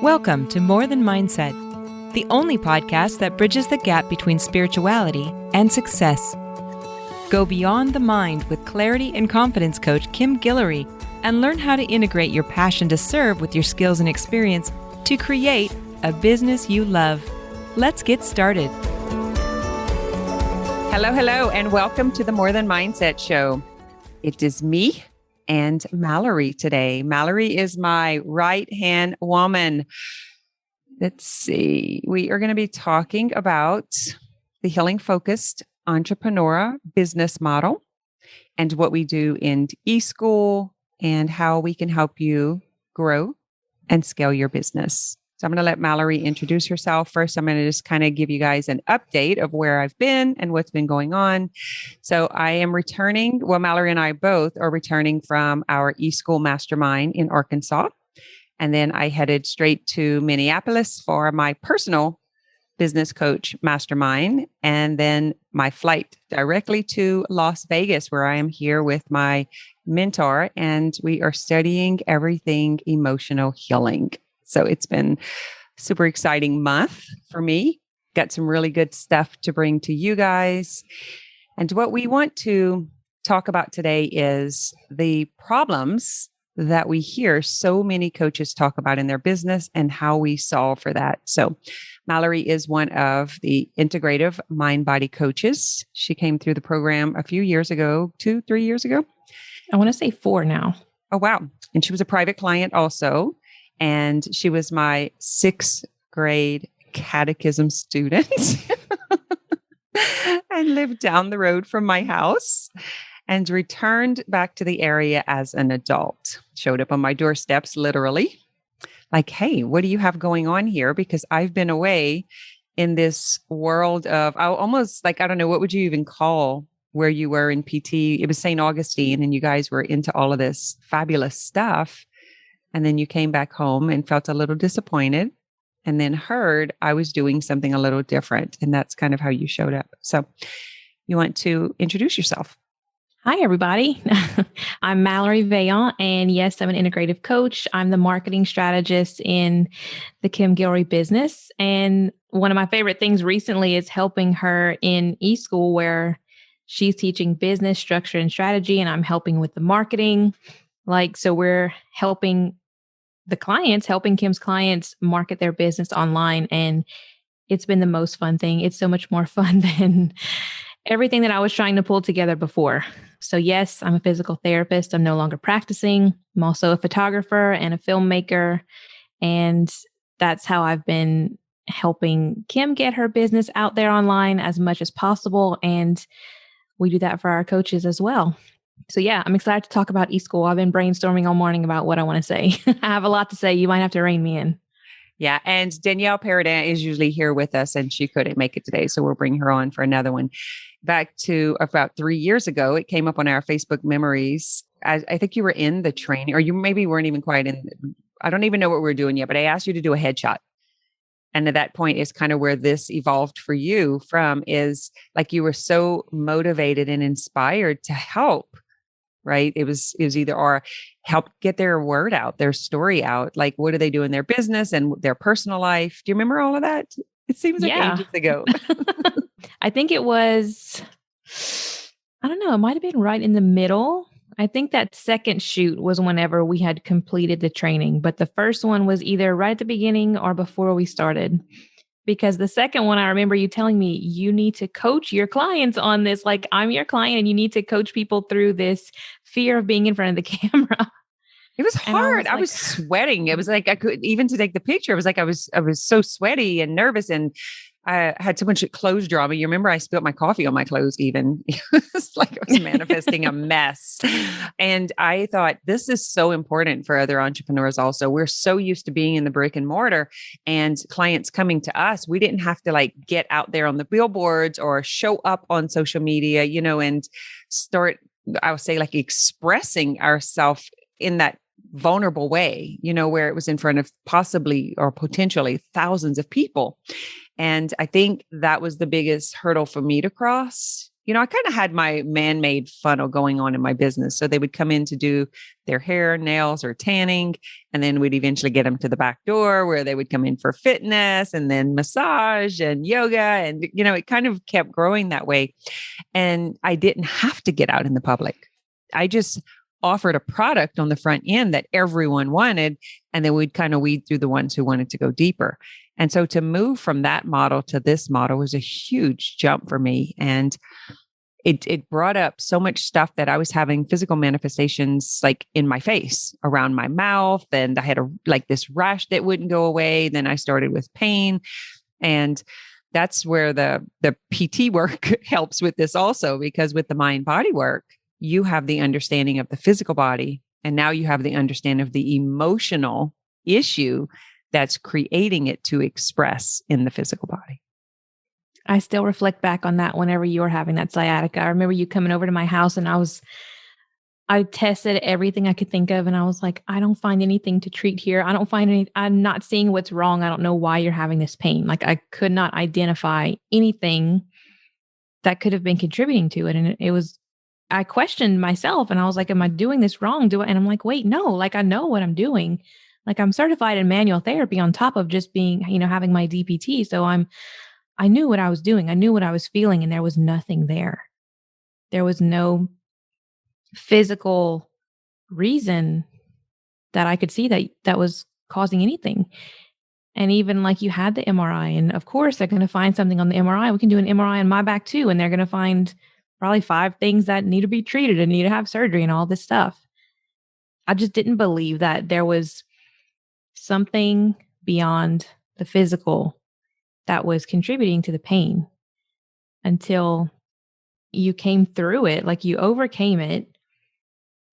Welcome to More Than Mindset, the only podcast that bridges the gap between spirituality and success. Go beyond the mind with clarity and confidence coach Kim Guillory and learn how to integrate your passion to serve with your skills and experience to create a business you love. Let's get started. Hello, and welcome to the More Than Mindset show. It is me and Malerie today. Malerie is my right-hand woman. Let's see. We are going to be talking about the healing-focused entrepreneur business model and what we do in eSchool and how we can help you grow and scale your business. So I'm going to let Malerie introduce herself. First, I'm going to just kind of give you guys an update of where I've been and what's been going on. So I am returning. Well, Malerie and I both are returning from our eSchool mastermind in Arkansas. And then I headed straight to Minneapolis for my personal business coach mastermind. And then my flight directly to Las Vegas, where I am here with my mentor. And we are studying everything emotional healing. So it's been a super exciting month for me. Got some really good stuff to bring to you guys. And what we want to talk about today is the problems that we hear so many coaches talk about in their business and how we solve for that. So Malerie is one of the integrative mind-body coaches. She came through the program a few years ago, 2-3 years ago. I want to say 4 now. Oh, wow. And she was a private client also. And she was my 6th grade catechism student and lived down the road from my house and returned back to the area as an adult. Showed up on my doorsteps, literally, like, hey, what do you have going on here? Because I've been away in this world of almost like, I don't know, what would you even call where you were in PT? It was St. Augustine, and you guys were into all of this fabulous stuff. And then you came back home and felt a little disappointed and then heard I was doing something a little different. And that's kind of how you showed up. So you want to introduce yourself. Hi, everybody. I'm Malerie Veillon. And yes, I'm an integrative coach. I'm the marketing strategist in the Kim Guillory business. And one of my favorite things recently is helping her in eSchool, where she's teaching business structure and strategy, and I'm helping with the marketing. So we're helping Kim's clients market their business online. And it's been the most fun thing. It's so much more fun than everything that I was trying to pull together before. So yes, I'm a physical therapist. I'm no longer practicing. I'm also a photographer and a filmmaker. And that's how I've been helping Kim get her business out there online as much as possible. And we do that for our coaches as well. So yeah, I'm excited to talk about eSchool. I've been brainstorming all morning about what I want to say. I have a lot to say. You might have to rein me in. Yeah. And Danielle Paradin is usually here with us, and she couldn't make it today. So we'll bring her on for another one. Back to about 3 years ago, it came up on our Facebook memories. I think you were in the training, or you maybe weren't even quite in. I don't even know what we were doing yet, but I asked you to do a headshot. And at that point is kind of where this evolved for you from, is like you were so motivated and inspired to help. Right. It was either or help get their word out, their story out. Like, what do they do in their business and their personal life? Do you remember all of that? It seems like ages ago. I think it was, I don't know, it might've been right in the middle. I think that second shoot was whenever we had completed the training, but the first one was either right at the beginning or before we started. Because the second one, I remember you telling me you need to coach your clients on this. Like, I'm your client and you need to coach people through this fear of being in front of the camera. It was hard. I was sweating. It was like, I could even to take the picture. It was like, I was so sweaty and nervous, and I had so much clothes drama. You remember I spilled my coffee on my clothes even. It was like I was manifesting a mess. And I thought, this is so important for other entrepreneurs also. We're so used to being in the brick and mortar and clients coming to us. We didn't have to like get out there on the billboards or show up on social media, and start, I would say, like expressing ourselves in that vulnerable way, where it was in front of possibly or potentially thousands of people. And I think that was the biggest hurdle for me to cross, I kind of had my man-made funnel going on in my business. So they would come in to do their hair, nails, or tanning, and then we'd eventually get them to the back door where they would come in for fitness and then massage and yoga. And, it kind of kept growing that way. And I didn't have to get out in the public. I just offered a product on the front end that everyone wanted. And then we'd kind of weed through the ones who wanted to go deeper. And so to move from that model to this model was a huge jump for me. And it brought up so much stuff that I was having physical manifestations like in my face, around my mouth. And I had this rash that wouldn't go away. Then I started with pain. And that's where the PT work helps with this also, because with the mind body work, you have the understanding of the physical body. And now you have the understanding of the emotional issue that's creating it to express in the physical body. I still reflect back on that whenever you were having that sciatica. I remember you coming over to my house and I tested everything I could think of. And I was like, I don't find anything to treat here. I'm not seeing what's wrong. I don't know why you're having this pain. Like I could not identify anything that could have been contributing to it. And I questioned myself and I was like, am I doing this wrong? And I'm like, wait, no, like I know what I'm doing. Like I'm certified in manual therapy on top of just being, having my DPT. So I knew what I was doing. I knew what I was feeling, and there was nothing there. There was no physical reason that I could see that was causing anything. And even like you had the MRI, and of course they're going to find something on the MRI. We can do an MRI on my back too, and they're going to find probably 5 things that need to be treated and need to have surgery and all this stuff. I just didn't believe that there was something beyond the physical that was contributing to the pain until you came through it, like you overcame it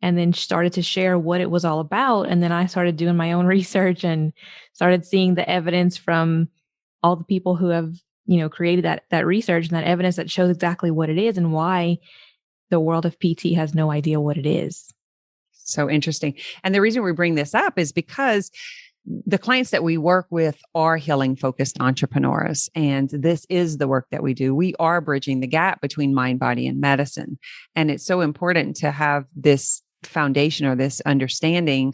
and then started to share what it was all about. And then I started doing my own research and started seeing the evidence from all the people who have, created that research and that evidence that shows exactly what it is and why the world of PT has no idea what it is. So interesting. And the reason we bring this up is because the clients that we work with are healing focused entrepreneurs. And this is the work that we do. We are bridging the gap between mind, body, and medicine. And it's so important to have this foundation or this understanding,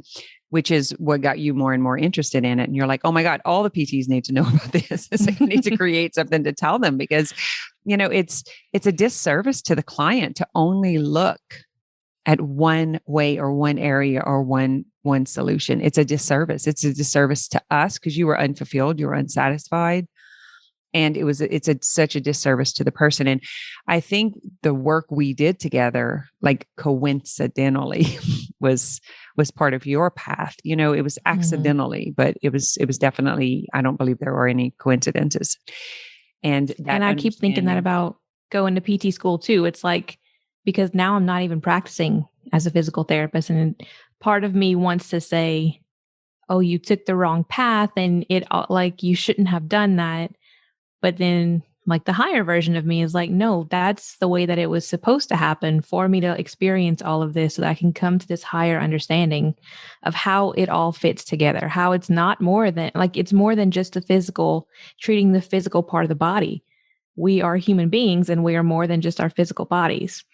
which is what got you more and more interested in it. And you're like, oh my God, all the PTs need to know about this. It's like, I need to create something to tell them because, it's a disservice to the client to only look at one way or one area or one solution. It's a disservice. It's a disservice to us because you were unfulfilled, you were unsatisfied. And it's such a disservice to the person. And I think the work we did together, like coincidentally, was part of your path. It was accidentally, but it was definitely, I don't believe there were any coincidences. And I keep thinking that about going to PT school too. It's like, because now I'm not even practicing as a physical therapist. And part of me wants to say, oh, you took the wrong path and you shouldn't have done that. But then like the higher version of me is like, no, that's the way that it was supposed to happen for me to experience all of this so that I can come to this higher understanding of how it all fits together, how it's not more than it's more than just the physical, treating the physical part of the body. We are human beings and we are more than just our physical bodies.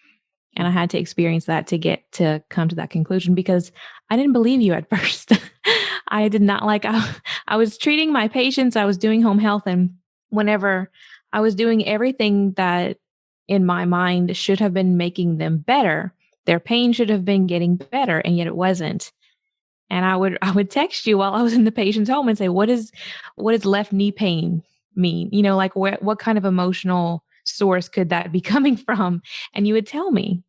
And I had to experience that to come to that conclusion because I didn't believe you at first. I did not I was treating my patients. I was doing home health. And whenever I was doing everything that in my mind should have been making them better, their pain should have been getting better. And yet it wasn't. And I would text you while I was in the patient's home and say, what is left knee pain mean? What kind of emotional source could that be coming from? And you would tell me.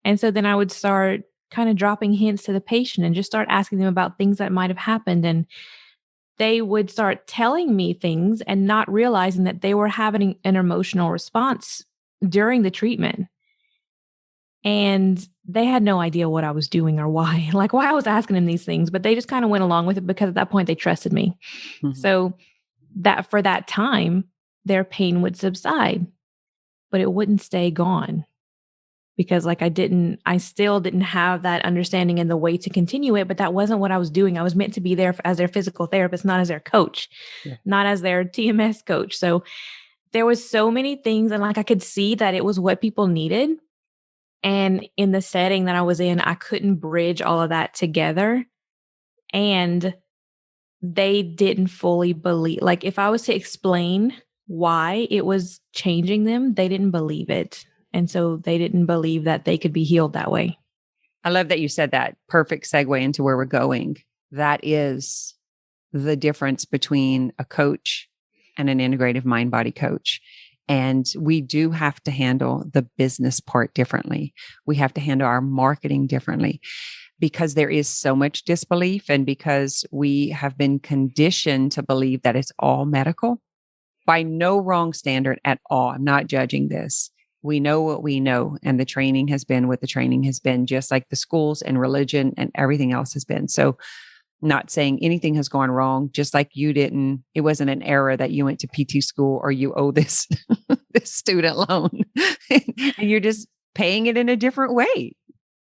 And so then I would start kind of dropping hints to the patient and just start asking them about things that might have happened. And they would start telling me things and not realizing that they were having an emotional response during the treatment. And they had no idea what I was doing or why I was asking them these things, but they just kind of went along with it because at that point they trusted me. Mm-hmm. So that for that time, their pain would subside, but it wouldn't stay gone because I still didn't have that understanding and the way to continue it, but that wasn't what I was doing. I was meant to be there as their physical therapist, not as their coach, not as their TMS coach. So there was so many things, and like I could see that it was what people needed. And in the setting that I was in, I couldn't bridge all of that together. And they didn't fully believe, like if I was to explain why it was changing them, they didn't believe it. And so they didn't believe that they could be healed that way. I love that you said that. Perfect segue into where we're going. That is the difference between a coach and an integrative mind body coach. And we do have to handle the business part differently. We have to handle our marketing differently because there is so much disbelief and because we have been conditioned to believe that it's all medical by no wrong standard at all. I'm not judging this. We know what we know, and the training has been what the training has been, just like the schools and religion and everything else has been. So not saying anything has gone wrong, just like it wasn't an error that you went to PT school or you owe this, this student loan and you're just paying it in a different way.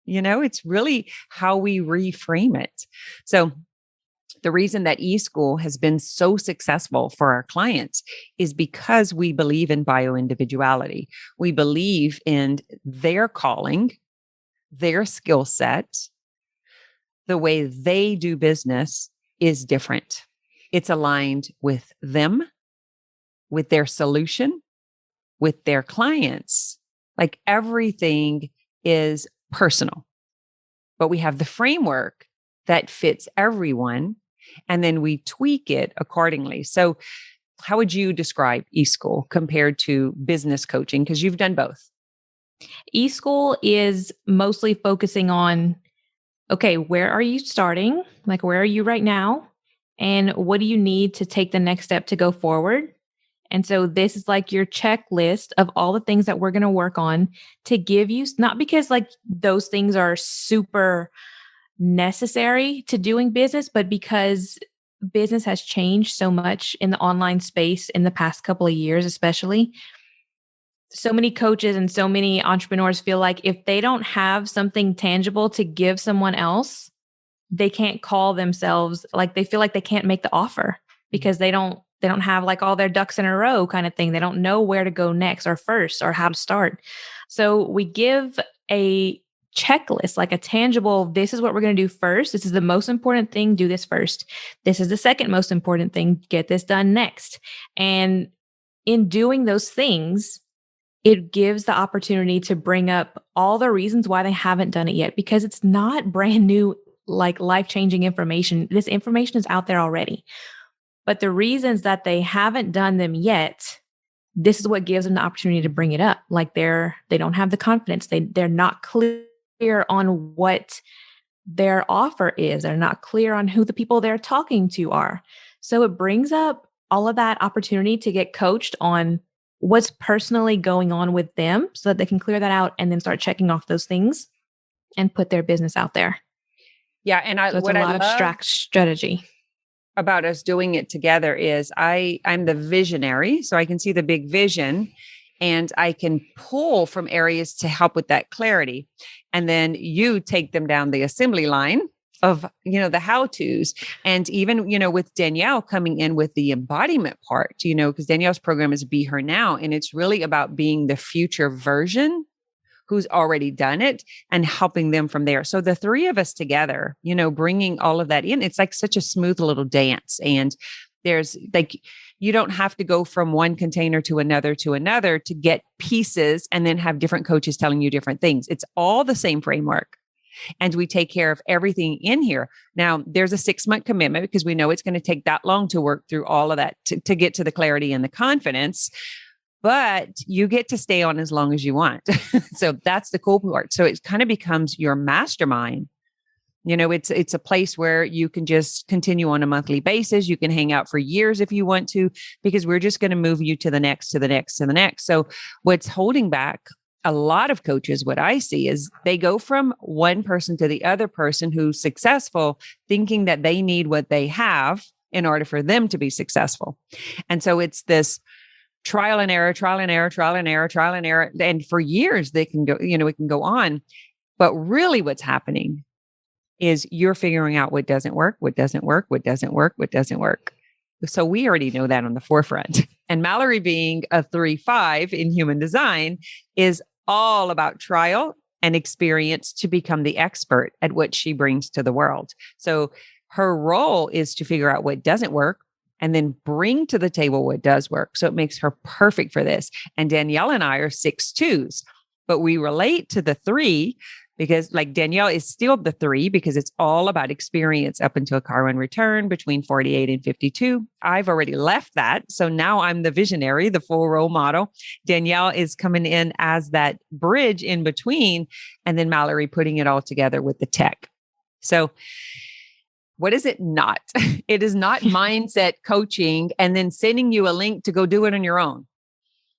It's really how we reframe it. So the reason that eSchool has been so successful for our clients is because we believe in bioindividuality. We believe in their calling, their skill set. The way they do business is different. It's aligned with them, with their solution, with their clients. Like everything is personal, but we have the framework that fits everyone, and then we tweak it accordingly. So how would you describe eSchool compared to business coaching? Because you've done both. eSchool is mostly focusing on, okay, where are you starting? Like, where are you right now? And what do you need to take the next step to go forward? And so this is like your checklist of all the things that we're going to work on to give you, not because like those things are super necessary to doing business, but because business has changed so much in the online space in the past couple of years, especially. So many coaches and so many entrepreneurs feel like if they don't have something tangible to give someone else, they can't call themselves, like they feel like they can't make the offer because they don't have like all their ducks in a row kind of thing. They don't know where to go next or first or how to start. So we give a checklist, like a tangible, this is what we're going to do first. This is the most important thing. Do this first. This is the second most important thing. Get this done next. And in doing those things, it gives the opportunity to bring up all the reasons why they haven't done it yet, because it's not brand new, like life-changing information. This information is out there already. But the reasons that they haven't done them yet, this is what gives them the opportunity to bring it up. Like they don't have the confidence. They're not clear on what their offer is. They're not clear on who the people they're talking to are. So it brings up all of that opportunity to get coached on what's personally going on with them so that they can clear that out and then start checking off those things and put their business out there. Yeah. And so it's a lot of strategy about us doing it together is I'm the visionary, so I can see the big vision and I can pull from areas to help with that clarity. And then you take them down the assembly line of, the how-tos. And even, with Danielle coming in with the embodiment part, because Danielle's program is Be Her Now. And it's really about being the future version who's already done it and helping them from there. So the three of us together, bringing all of that in, it's like such a smooth little dance. And there's like, you don't have to go from one container to another to get pieces and then have different coaches telling you different things. It's all the same framework. And we take care of everything in here. Now, there's a 6-month commitment because we know it's going to take that long to work through all of that to get to the clarity and the confidence. But you get to stay on as long as you want. So that's the cool part. So it kind of becomes your mastermind. It's a place where you can just continue on a monthly basis. You can hang out for years if you want to, because we're just going to move you to the next, to the next, to the next. So what's holding back a lot of coaches, what I see is they go from one person to the other person who's successful, thinking that they need what they have in order for them to be successful. And so it's this trial and error, trial and error, trial and error, trial and error. And for years they can go, it can go on. But really what's happening is you're figuring out what doesn't work, what doesn't work, what doesn't work, what doesn't work. So we already know that on the forefront. And Malerie, being a 3-5 in human design, is all about trial and experience to become the expert at what she brings to the world. So her role is to figure out what doesn't work and then bring to the table what does work. So it makes her perfect for this. And Danielle and I are 6-2s, but we relate to the 3 because like Danielle is still the 3 because it's all about experience up until Chiron return between 48 and 52. I've already left that. So now I'm the visionary, the full role model. Danielle is coming in as that bridge in between, and then Malerie putting it all together with the tech. So what is it not? It is not mindset coaching and then sending you a link to go do it on your own.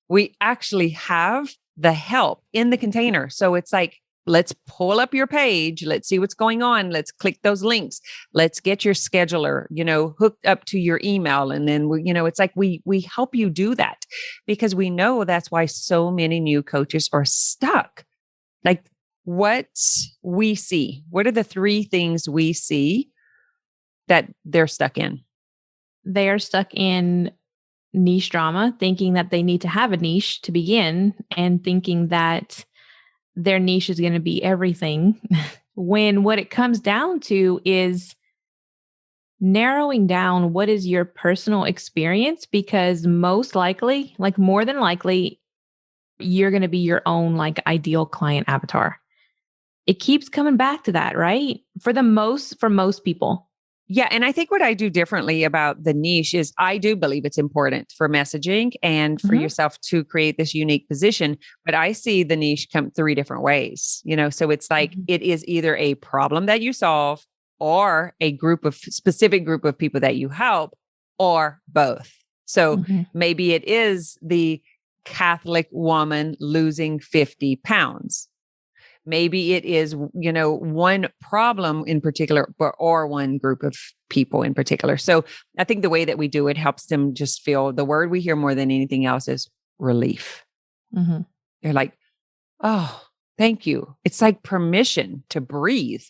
We actually have the help in the container. So it's like, let's pull up your page. Let's see what's going on. Let's click those links. Let's get your scheduler, hooked up to your email. And then it's like we help you do that because we know that's why so many new coaches are stuck. Like what we see, what are the 3 things we see that they're stuck in? They are stuck in niche drama, thinking that they need to have a niche to begin and thinking that their niche is going to be everything. When what it comes down to is narrowing down what is your personal experience, because most likely, like more than likely, you're going to be your own like ideal client avatar. It keeps coming back to that, right? For most people. Yeah. And I think what I do differently about the niche is I do believe it's important for messaging and for yourself to create this unique position. But I see the niche come 3 different ways, so it's like it is either a problem that you solve or a specific group of people that you help or both. So maybe it is the Catholic woman losing 50 pounds. Maybe it is, one problem in particular, or one group of people in particular. So I think the way that we do it helps them just feel, the word we hear more than anything else is relief. They're like, oh, thank you. It's like permission to breathe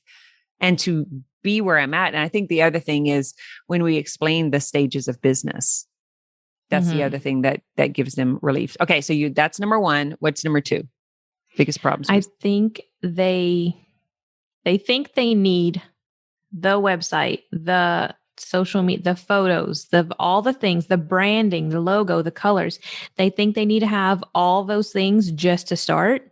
and to be where I'm at. And I think the other thing is when we explain the stages of business, that's the other thing that gives them relief. Okay. So that's number 1. What's number 2? Biggest problems? I think they think they need the website, the social media, the photos, all the things, the branding, the logo, the colors. They think they need to have all those things just to start.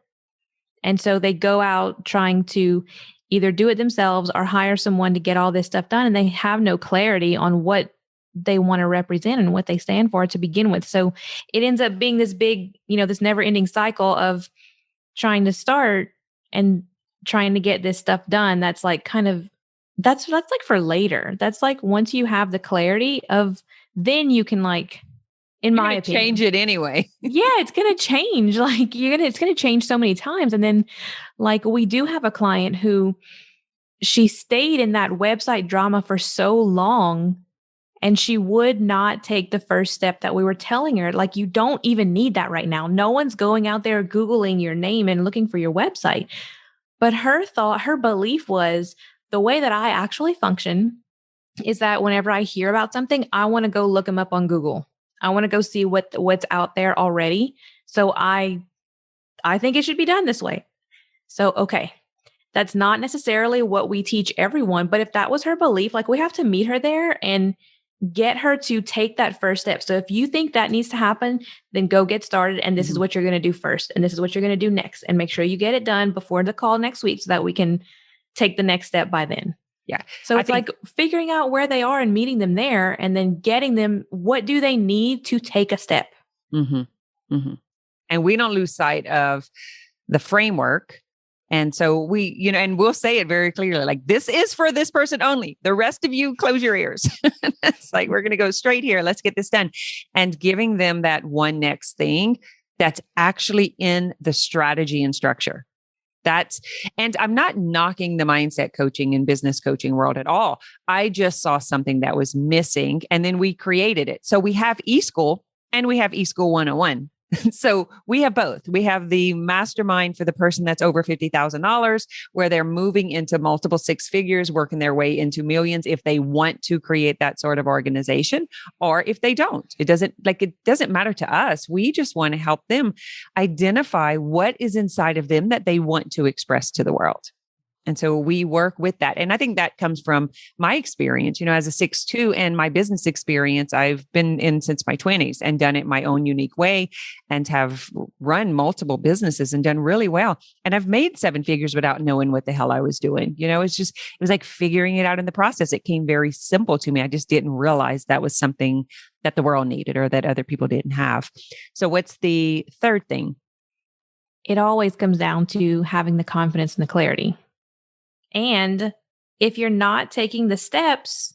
And so they go out trying to either do it themselves or hire someone to get all this stuff done. And they have no clarity on what they want to represent and what they stand for to begin with. So it ends up being this big, this never ending cycle of trying to start and trying to get this stuff done. That's like that's like for later. That's like once you have the clarity of, then you can like, in my opinion, change it anyway. Yeah, it's going to change. Like it's going to change so many times. And then like we do have a client who she stayed in that website drama for so long and she would not take the first step that we were telling her. Like, you don't even need that right now. No one's going out there Googling your name and looking for your website. But her belief was the way that I actually function is that whenever I hear about something, I want to go look them up on Google. I want to go see what's out there already. So I think it should be done this way. So, okay. That's not necessarily what we teach everyone, but if that was her belief, like we have to meet her there and get her to take that first step. So if you think that needs to happen, then go get started. And this is what you're going to do first. And this is what you're going to do next. And make sure you get it done before the call next week so that we can take the next step by then. Yeah. So it's like figuring out where they are and meeting them there and then getting them, what do they need to take a step? And we don't lose sight of the framework. And so we, and we'll say it very clearly, like, this is for this person only. The rest of you, close your ears. It's like, we're going to go straight here. Let's get this done. And giving them that one next thing that's actually in the strategy and structure. And I'm not knocking the mindset coaching and business coaching world at all. I just saw something that was missing and then we created it. So we have eSchool and we have eSchool 101. So we have both. We have the mastermind for the person that's over $50,000, where they're moving into multiple six figures, working their way into millions if they want to create that sort of organization, or if they don't. It doesn't matter to us. We just want to help them identify what is inside of them that they want to express to the world. And so we work with that. And I think that comes from my experience, as a 6'2", and my business experience. I've been in since my 20s and done it my own unique way, and have run multiple businesses and done really well. And I've made seven figures without knowing what the hell I was doing. It was like figuring it out in the process. It came very simple to me. I just didn't realize that was something that the world needed or that other people didn't have. So what's the third thing? It always comes down to having the confidence and the clarity. And if you're not taking the steps,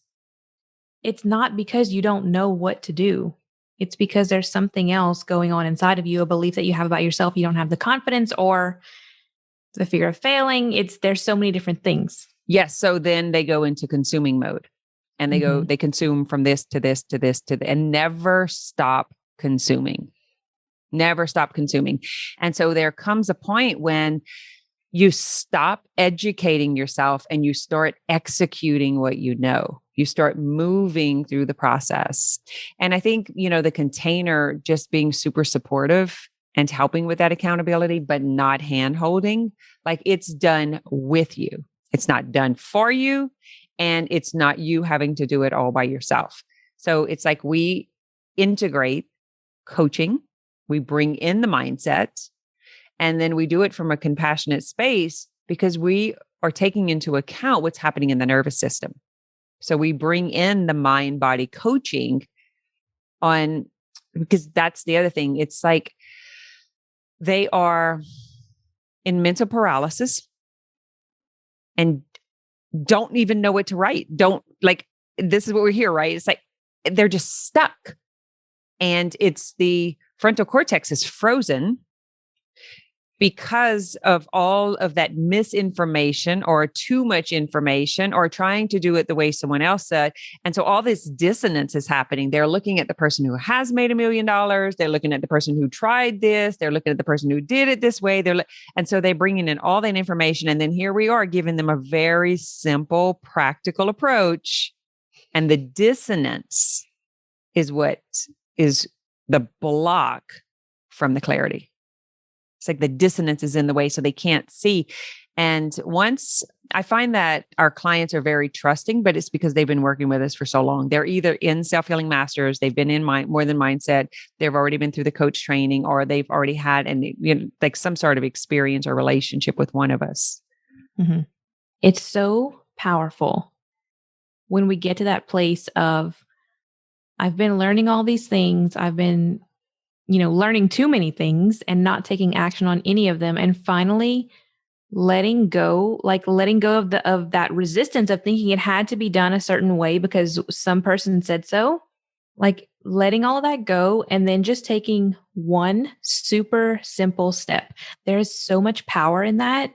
it's not because you don't know what to do. It's because there's something else going on inside of you, a belief that you have about yourself. You don't have the confidence, or the fear of failing. There's so many different things. Yes. So then they go into consuming mode, and they consume from this to this to this to and never stop consuming. Never stop consuming. And so there comes a point when you stop educating yourself and you start executing what you know. You start moving through the process. And I think, the container just being super supportive and helping with that accountability, but not hand-holding, like it's done with you. It's not done for you. And it's not you having to do it all by yourself. So it's like we integrate coaching, we bring in the mindset, and then we do it from a compassionate space because we are taking into account what's happening in the nervous system. So we bring in the mind-body coaching on, because that's the other thing. It's like they are in mental paralysis and don't even know what to write. This is what we're here, right? It's like they're just stuck. And it's the frontal cortex is frozen because of all of that misinformation or too much information or trying to do it the way someone else said. And so all this dissonance is happening. They're looking at the person who has made $1 million. They're looking at the person who tried this. They're looking at the person who did it this way. And so they're bringing in all that information. And then here we are giving them a very simple, practical approach. And the dissonance is what is the block from the clarity. It's like the dissonance is in the way, so they can't see. And once I find that our clients are very trusting, but it's because they've been working with us for so long. They're either in Self-Healing Masters, they've been in More Than Mindset, they've already been through the coach training, or they've already had like some sort of experience or relationship with one of us. Mm-hmm. It's so powerful when we get to that place of, I've been learning all these things. I've been learning too many things and not taking action on any of them. And finally letting go of that resistance of thinking it had to be done a certain way because some person said so, like letting all of that go and then just taking one super simple step. There's so much power in that.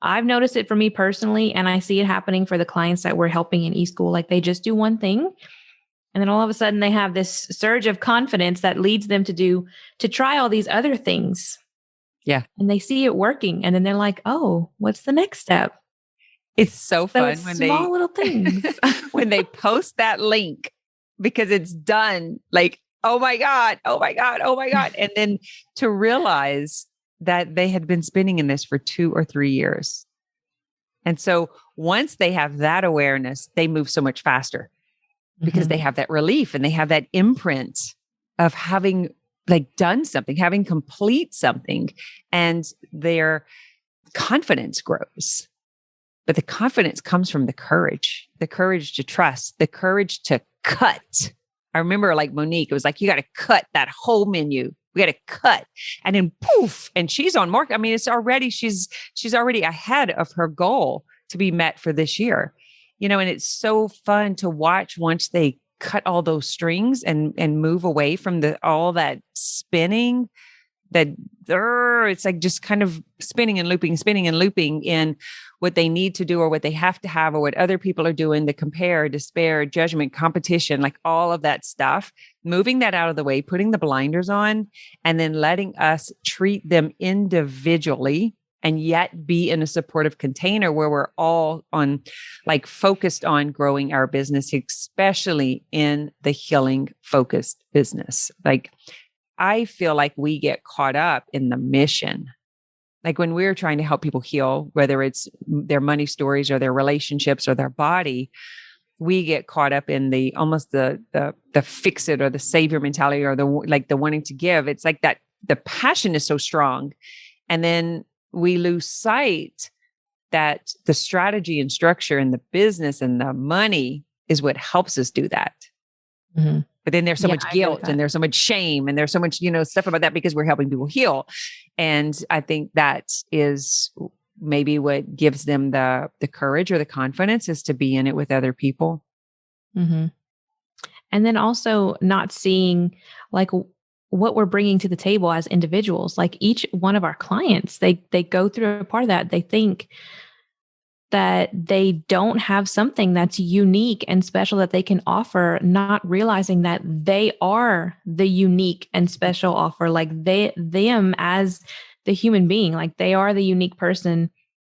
I've noticed it for me personally, and I see it happening for the clients that we're helping in eSchool. Like they just do one thing, and then all of a sudden they have this surge of confidence that leads them to try all these other things. Yeah. And they see it working. And then they're like, oh, what's the next step? It's so fun it's small little things. When they post that link, because it's done, like, oh my God. And then to realize that they had been spinning in this for 2 or 3 years. And so once they have that awareness, they move so much faster. Because they have that relief and they have that imprint of having done something, having complete something, and their confidence grows. But the confidence comes from the courage to trust, the courage to cut. I remember Monique, it was like, you got to cut that whole menu. We got to cut. And then poof, and she's on market. I mean, it's already, she's already ahead of her goal to be met for this year. And it's so fun to watch once they cut all those strings and move away from all that spinning, that it's like just kind of spinning and looping in what they need to do or what they have to have or what other people are doing, the compare, despair, judgment, competition, like all of that stuff, moving that out of the way, putting the blinders on, and then letting us treat them individually and yet be in a supportive container where we're all on, like, focused on growing our business, especially in the healing focused business. Like, I feel like we get caught up in the mission. Like when we're trying to help people heal, whether it's their money stories or their relationships or their body, we get caught up in the almost the fix it or the savior mentality or the wanting to give. It's like that the passion is so strong. And then we lose sight that the strategy and structure and the business and the money is what helps us do that. Mm-hmm. But then there's so much guilt and there's so much shame and there's so much, stuff about that because we're helping people heal. And I think that is maybe what gives them the courage or the confidence is to be in it with other people. Mm-hmm. And then also not seeing like what we're bringing to the table as individuals. Like each one of our clients, they go through a part of that. They think that they don't have something that's unique and special that they can offer, not realizing that they are the unique and special offer, like them as the human being, like they are the unique person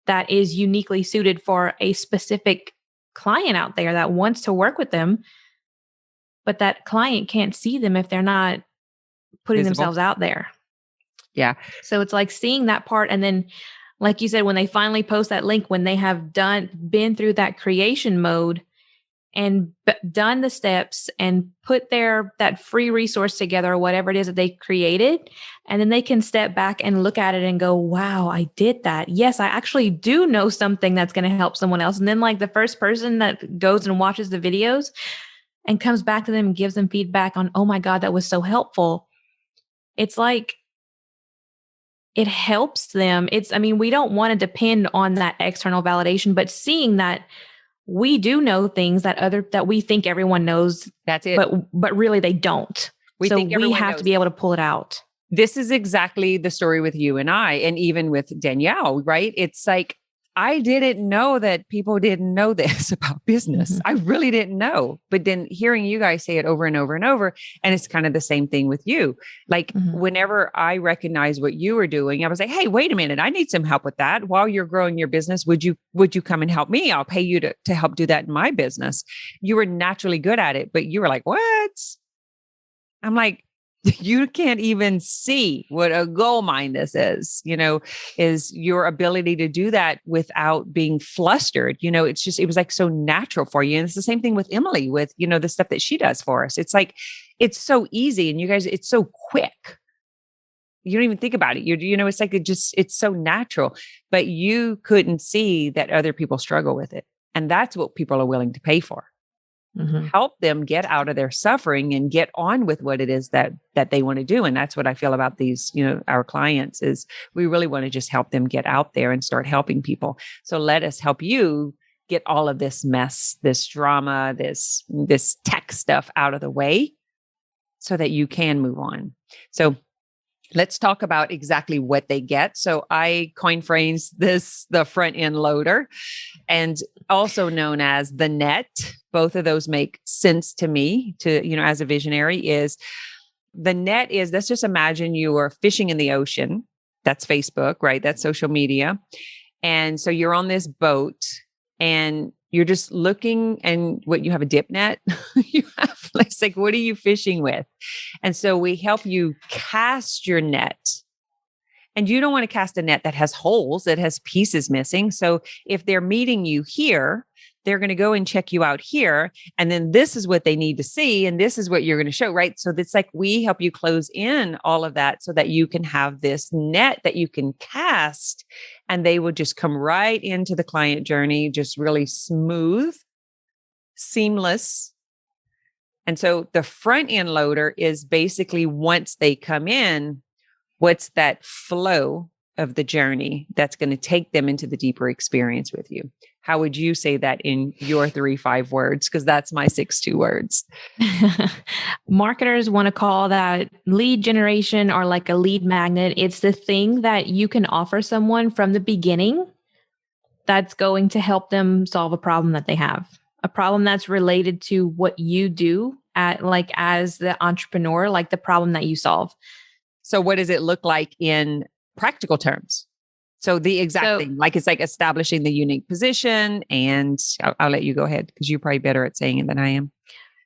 that is uniquely suited for a specific client out there that wants to work with them. But that client can't see them if they're not putting themselves out there. Yeah. So it's like seeing that part. And then, like you said, when they finally post that link, when they have been through that creation mode and done the steps and put that free resource together or whatever it is that they created, and then they can step back and look at it and go, wow, I did that. Yes, I actually do know something that's going to help someone else. And then like the first person that goes and watches the videos and comes back to them and gives them feedback on, oh my God, that was so helpful. It's like, it helps them. We don't want to depend on that external validation, but seeing that we do know things that we think everyone knows. That's it. But really they don't. We have to be able to pull it out. This is exactly the story with you and I, and even with Danielle, right? It's like, I didn't know that people didn't know this about business. Mm-hmm. I really didn't know. But then hearing you guys say it over and over and over, and it's kind of the same thing with you. Like whenever I recognize what you were doing, I was like, hey, wait a minute, I need some help with that. While you're growing your business, would you come and help me? I'll pay you to help do that in my business. You were naturally good at it, but you were like, what? I'm like, you can't even see what a gold mine this is your ability to do that without being flustered. It was like so natural for you. And it's the same thing with Emily, with, the stuff that she does for us. It's like, it's so easy. And you guys, it's so quick. You don't even think about it. It's like, it's so natural, but you couldn't see that other people struggle with it. And that's what people are willing to pay for. Mm-hmm. Help them get out of their suffering and get on with what it is that they want to do. And that's what I feel about these, our clients, is we really want to just help them get out there and start helping people. So let us help you get all of this mess, this drama, this tech stuff out of the way so that you can move on. So let's talk about exactly what they get. So I coin phrase this, the front end loader, and also known as the net. Both of those make sense to me as a visionary. Is the net is, let's just imagine you are fishing in the ocean. That's Facebook, right? That's social media. And so you're on this boat and you're just looking, and you have a dip net. It's like, what are you fishing with? And so we help you cast your net. And you don't want to cast a net that has holes, that has pieces missing. So if they're meeting you here, they're going to go and check you out here. And then this is what they need to see. And this is what you're going to show, right? So it's like, we help you close in all of that so that you can have this net that you can cast, and they will just come right into the client journey, just really smooth, seamless. And so the front end loader is basically, once they come in, what's that flow of the journey that's going to take them into the deeper experience with you. How would you say that in your 3-5 words? Because that's my 6-2 words. Marketers want to call that lead generation or like a lead magnet. It's the thing that you can offer someone from the beginning that's going to help them solve a problem that they have, a problem that's related to what you do at like as the entrepreneur, like the problem that you solve. So what does it look like in practical terms? So the exact thing, like it's like establishing the unique position, and I'll let you go ahead because you're probably better at saying it than I am.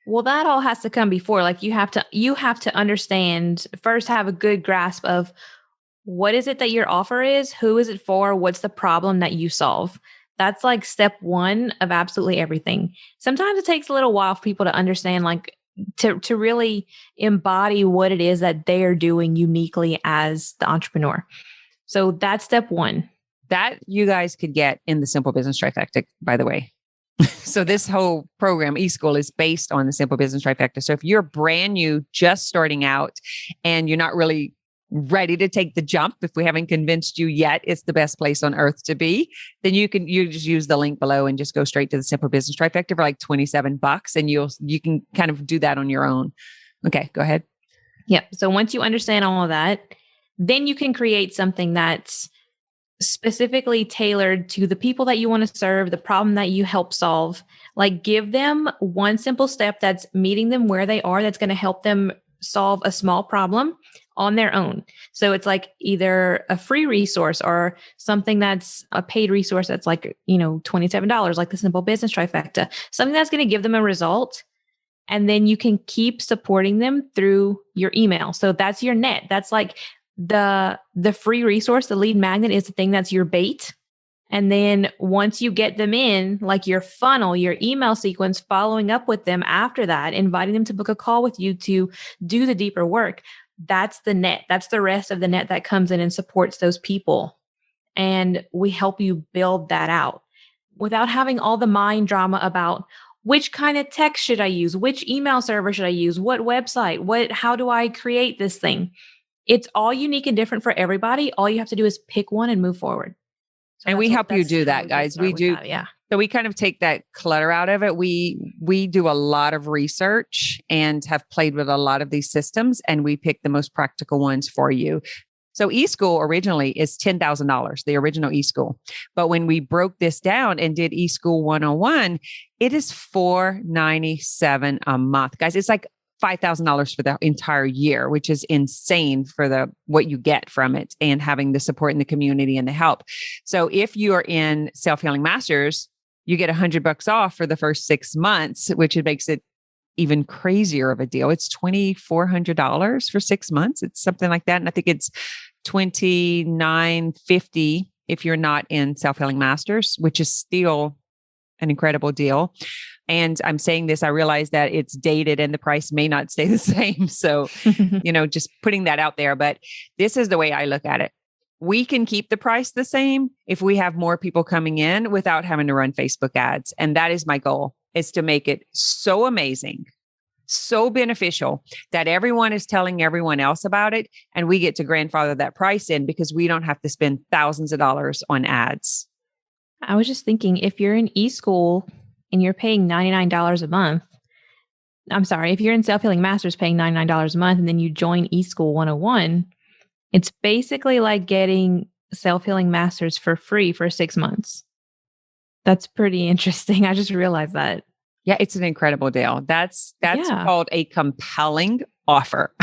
Well, that all has to come before. Like you have to understand first, have a good grasp of what is it that your offer is, who is it for, what's the problem that you solve. That's like step one of absolutely everything. Sometimes it takes a little while for people to understand, like to really embody what it is that they are doing uniquely as the entrepreneur. So that's step one. That you guys could get in the Simple Business Trifecta, by the way. So this whole program, eSchool, is based on the Simple Business Trifecta. So if you're brand new, just starting out, and you're not really ready to take the jump, if we haven't convinced you yet, it's the best place on earth to be, then you just use the link below and just go straight to the Simple Business Trifecta for like $27, and you can kind of do that on your own. Okay, go ahead. Yep. So once you understand all of that, then you can create something that's specifically tailored to the people that you want to serve, the problem that you help solve. Like give them one simple step that's meeting them where they are, that's going to help them solve a small problem on their own. So it's like either a free resource or something that's a paid resource that's like, $27, like the Simple Business Trifecta, something that's going to give them a result. And then you can keep supporting them through your email. So that's your net. That's like the free resource, the lead magnet is the thing that's your bait. And then once you get them in, like your funnel, your email sequence, following up with them after that, inviting them to book a call with you to do the deeper work. That's the net. That's the rest of the net that comes in and supports those people. And we help you build that out without having all the mind drama about which kind of text should I use? Which email server should I use? What website? How do I create this thing? It's all unique and different for everybody. All you have to do is pick one and move forward. So and we help you do that, guys. We do. Yeah. So we kind of take that clutter out of it. We do a lot of research and have played with a lot of these systems, and we pick the most practical ones for you. So eSchool originally is $10,000, the original eSchool. But when we broke this down and did eSchool 101, it is $497 a month. Guys, it's like $5,000 for the entire year, which is insane for what you get from it and having the support in the community and the help. So if you are in Self-Healing Masters, you get $100 off for the first 6 months, which makes it even crazier of a deal. It's $2,400 for 6 months. It's something like that. And I think it's $2,950 if you're not in Self-Healing Masters, which is still an incredible deal. And I'm saying this, I realize that it's dated and the price may not stay the same. So, just putting that out there. But this is the way I look at it. We can keep the price the same if we have more people coming in without having to run Facebook ads. And that is my goal, is to make it so amazing, so beneficial that everyone is telling everyone else about it. And we get to grandfather that price in because we don't have to spend thousands of dollars on ads. I was just thinking, if you're in eSchool and you're paying $99 a month, if you're in Self-Healing Masters paying $99 a month and then you join eSchool 101, it's basically like getting Self-Healing Masters for free for 6 months. That's pretty interesting. I just realized that. Yeah, it's an incredible deal. That's called a compelling offer.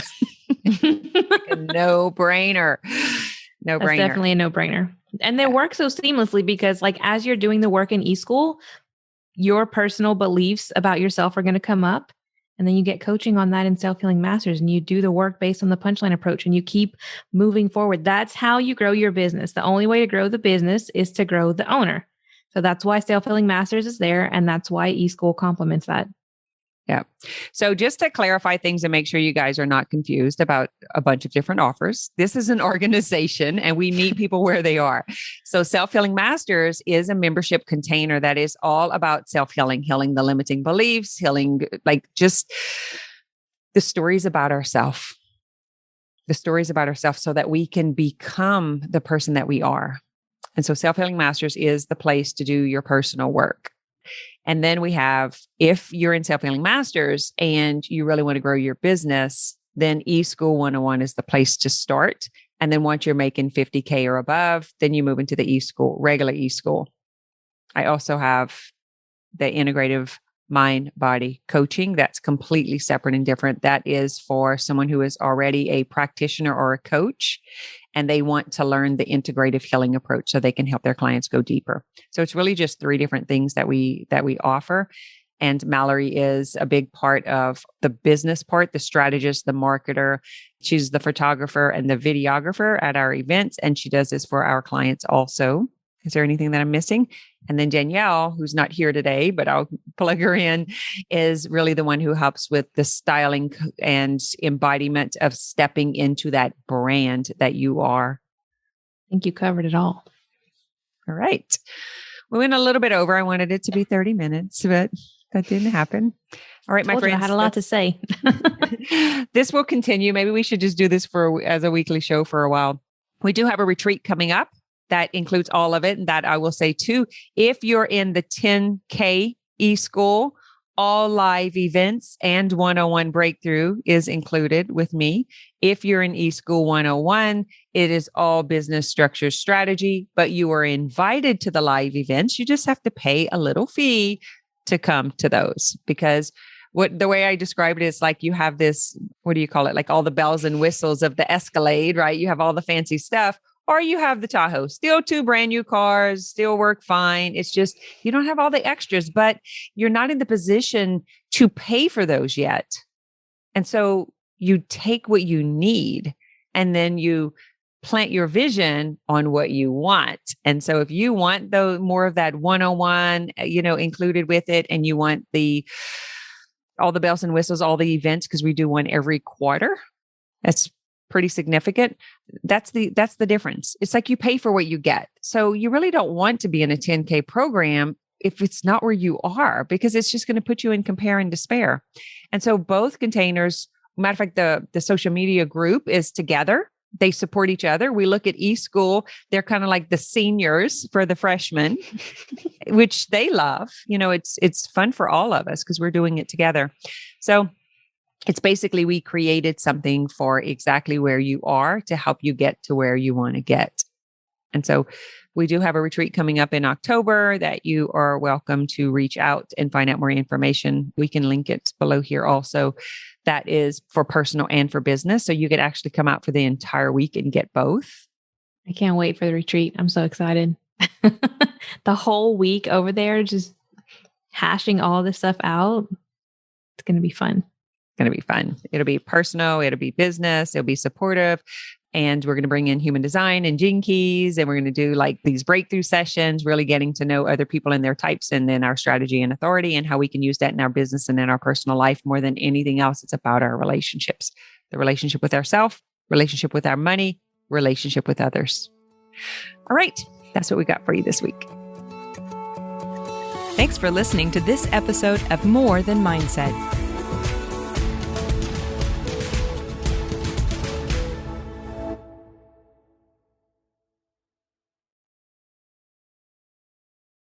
Like a no-brainer. That's definitely a no-brainer. And they work so seamlessly because like as you're doing the work in eSchool, your personal beliefs about yourself are going to come up. And then you get coaching on that in Self-Healing Masters and you do the work based on the punchline approach and you keep moving forward. That's how you grow your business. The only way to grow the business is to grow the owner. So that's why Self-Healing Masters is there. And that's why eSchool complements that. Yeah. So just to clarify things and make sure you guys are not confused about a bunch of different offers, this is an organization and we meet people where they are. So Self-Healing Masters is a membership container that is all about self-healing, healing the limiting beliefs, healing like just the stories about ourselves, so that we can become the person that we are. And so Self-Healing Masters is the place to do your personal work. And then we have, if you're in Self-Healing Masters and you really want to grow your business, then eSchool 101 is the place to start. And then once you're making 50K or above, then you move into the eSchool, regular eSchool. I also have the integrative mind body coaching. That's completely separate and different. That is for someone who is already a practitioner or a coach, and they want to learn the integrative healing approach so they can help their clients go deeper. So it's really just 3 different things that we offer. And Malerie is a big part of the business part, the strategist, the marketer. She's the photographer and the videographer at our events, and she does this for our clients also. Is there anything that I'm missing? And then Danielle, who's not here today, but I'll plug her in, is really the one who helps with the styling and embodiment of stepping into that brand that you are. I think you covered it all. All right. We went a little bit over. I wanted it to be 30 minutes, but that didn't happen. All right, my friends. I had a lot to say. This will continue. Maybe we should just do this as a weekly show for a while. We do have a retreat coming up that includes all of it. And that I will say too, if you're in the 10K eSchool, all live events and 101 breakthrough is included with me. If you're in eSchool 101, it is all business structure strategy, but you are invited to the live events. You just have to pay a little fee to come to those, because the way I describe it is like you have this, what do you call it? Like all the bells and whistles of the Escalade, right? You have all the fancy stuff. Or you have the Tahoe, still 2 brand new cars, still work fine. It's just, you don't have all the extras, but you're not in the position to pay for those yet. And so you take what you need and then you plant your vision on what you want. And so if you want more of that 101, included with it, and you want all the bells and whistles, all the events, because we do one every quarter, that's pretty significant. That's the difference. It's like you pay for what you get. So you really don't want to be in a 10K program if it's not where you are, because it's just going to put you in compare and despair. And so both containers, matter of fact, the social media group is together. They support each other. We look at eSchool. They're kind of like the seniors for the freshmen, which they love. It's fun for all of us because we're doing it together. So it's basically, we created something for exactly where you are to help you get to where you want to get. And so we do have a retreat coming up in October that you are welcome to reach out and find out more information. We can link it below here also. That is for personal and for business. So you could actually come out for the entire week and get both. I can't wait for the retreat. I'm so excited. The whole week over there, just hashing all this stuff out. It's going to be fun. Going to be fun. It'll be personal. It'll be business. It'll be supportive. And we're going to bring in human design and gene keys. And we're going to do like these breakthrough sessions, really getting to know other people and their types, and then our strategy and authority, and how we can use that in our business and in our personal life. More than anything else, it's about our relationships, the relationship with ourselves, relationship with our money, relationship with others. All right. That's what we got for you this week. Thanks for listening to this episode of More Than Mindset.